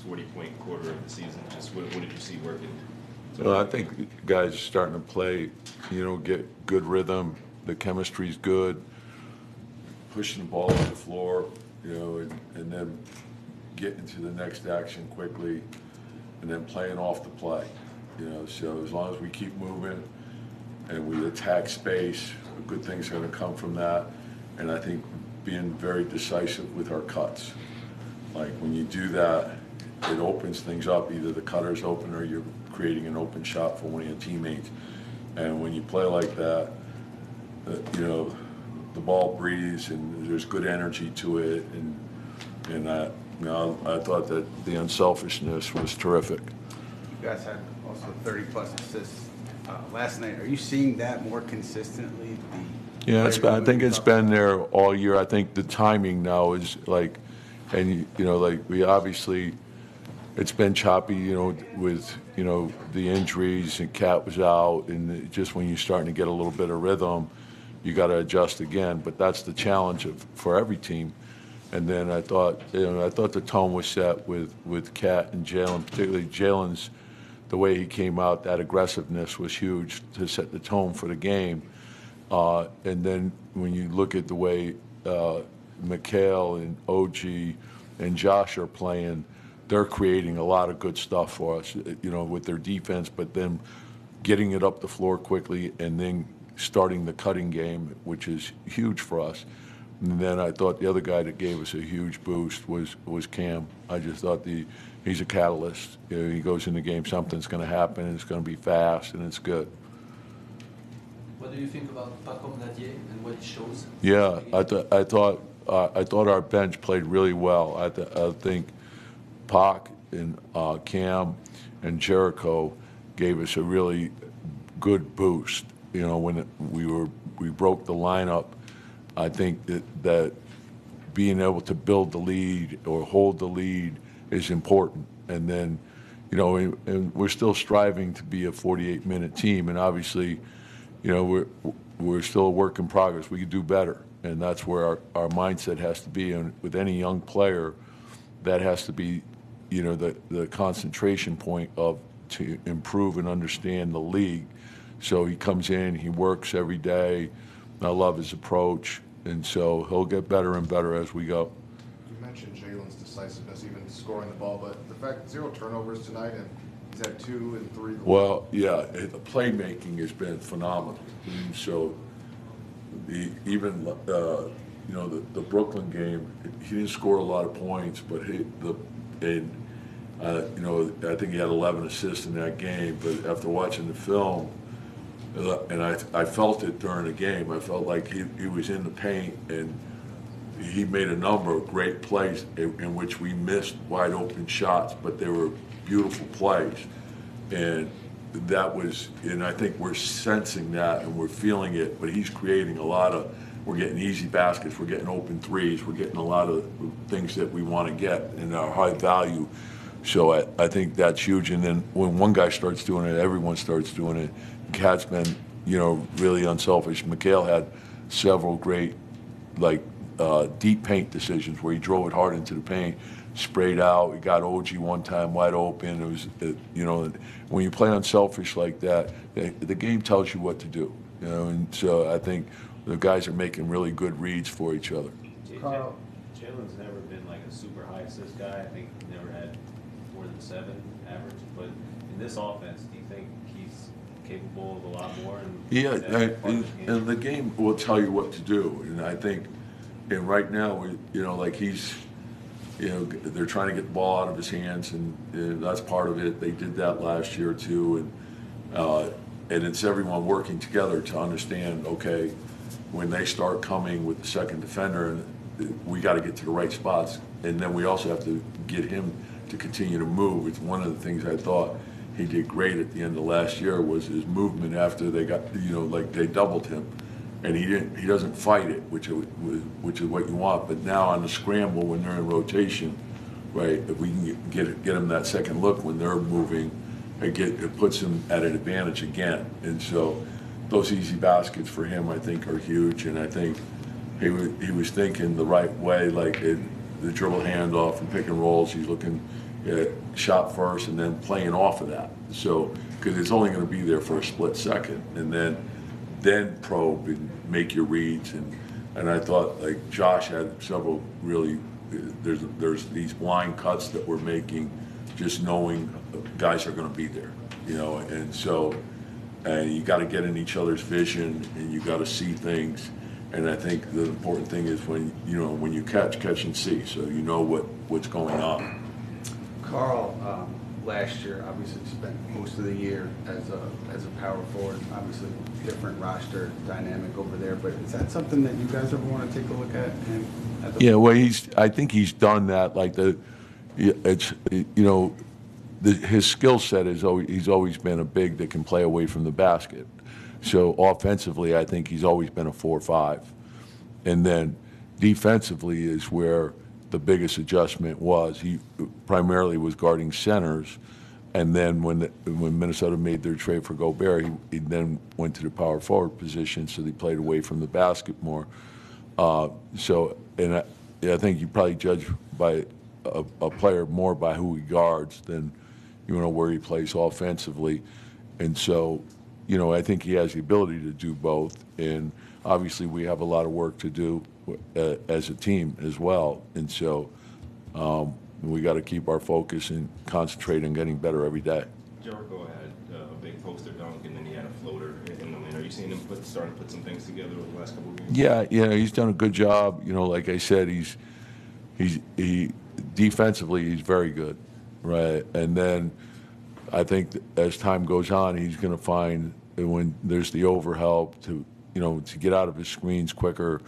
40-point quarter of the season. Just what did you see working? Well, I think guys are starting to play, get good rhythm. The chemistry's good. Pushing the ball on the floor, and then getting to the next action quickly, and then playing off the play. So as long as we keep moving and we attack space, good things are going to come from that. And I think being very decisive with our cuts. Like when you do that, it opens things up. Either the cutter's open or you're creating an open shot for one of your teammates. And when you play like that, the ball breathes and there's good energy to it. And I thought that the unselfishness was terrific. You guys had also 30-plus assists last night. Are you seeing that more consistently? Yeah, I think it's been there all year. I think the timing now is like, and we obviously, it's been choppy, with the injuries and Cat was out, and just when you're starting to get a little bit of rhythm, you got to adjust again. But that's the challenge for every team. And then I thought the tone was set with Cat and Jalen, particularly Jalen's. The way he came out, that aggressiveness was huge to set the tone for the game. And then when you look at the way Mikal and OG and Josh are playing, they're creating a lot of good stuff for us, with their defense, but then getting it up the floor quickly and then starting the cutting game, which is huge for us. And then I thought the other guy that gave us a huge boost was Cam. I just thought he's a catalyst. He goes in the game, something's going to happen, it's going to be fast, and it's good. What do you think about Paco Nadier and what he shows? Yeah, I thought our bench played really well. I think Pac and Cam and Jericho gave us a really good boost. When we broke the lineup, I think that being able to build the lead or hold the lead is important. And then, and we're still striving to be a 48-minute team, and obviously, we're still a work in progress. We could do better, and that's where our mindset has to be. And with any young player, that has to be, the concentration point to improve and understand the league. So he comes in, he works every day. I love his approach, and so he'll get better and better as we go. You mentioned Jalen's decisiveness, even scoring the ball, but the fact 0 turnovers tonight, and he's had 2 and 3. Well, yeah, the playmaking has been phenomenal. And so the Brooklyn game, he didn't score a lot of points, but I think he had 11 assists in that game. But after watching the film, and I felt it during the game. I felt like he was in the paint, and he made a number of great plays in which we missed wide open shots, but they were beautiful plays. And I think we're sensing that and we're feeling it, but he's creating we're getting easy baskets, we're getting open threes, we're getting a lot of things that we want to get in our high value. So I think that's huge. And then when one guy starts doing it, everyone starts doing it. Cat's been, really unselfish. Mikal had several great, deep paint decisions where he drove it hard into the paint, sprayed out. He got OG one time wide open. It was, when you play unselfish like that, the game tells you what to do. And so I think the guys are making really good reads for each other. Jalen's never been like a super high assist guy. I think he never had more than 7 average. But in this offense, do you think he's capable of a lot more? And the game will tell you what to do. And I think, and right now, he's, they're trying to get the ball out of his hands, and that's part of it. They did that last year too, and it's everyone working together to understand. Okay, when they start coming with the second defender, and we got to get to the right spots, and then we also have to get him to continue to move. It's one of the things I thought he did great at the end of last year was his movement after they got, they doubled him, and he doesn't fight it, which is what you want. But now on the scramble when they're in rotation, right? If we can get him that second look when they're moving, it puts him at an advantage again. And so those easy baskets for him, I think, are huge. And I think he was thinking the right way, the dribble handoff and pick and rolls. He's looking, shot first and then playing off of that. So, because it's only going to be there for a split second, and then probe and make your reads. And I thought, like, Josh had several really, there's these blind cuts that we're making, just knowing guys are going to be there, you know, and so, and you got to get in each other's vision, and you got to see things. And I think the important thing is when you catch and see, so you know what's going on. Carl, last year obviously spent most of the year as a power forward. Obviously, different roster dynamic over there. But is that something that you guys ever want to take a look at? Yeah, well, I think he's done that. Like his skill set is he's always been a big that can play away from the basket. So offensively, I think he's always been a 4-5, and then defensively is where the biggest adjustment was. He primarily was guarding centers, and then when Minnesota made their trade for Gobert, he then went to the power forward position, so they played away from the basket more. I think you probably judge by a player more by who he guards than where he plays offensively, and so. I think he has the ability to do both, and obviously we have a lot of work to do as a team as well, and so we got to keep our focus and concentrate on getting better every day. Jericho had a big poster dunk, and then he had a floater in the lane. Are you seeing him starting to put some things together over the last couple of games? Yeah, he's done a good job. Like I said, he defensively he's very good, right? And then I think as time goes on, he's going to find when there's the overhelp to get out of his screens quicker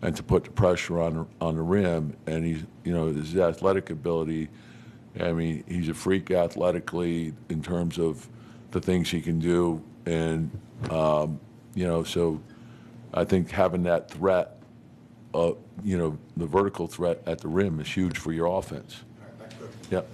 and to put the pressure on the rim. And he's his athletic ability. I mean, he's a freak athletically in terms of the things he can do, and so I think having that threat, the vertical threat at the rim is huge for your offense. All right, thanks, Coach. Yep.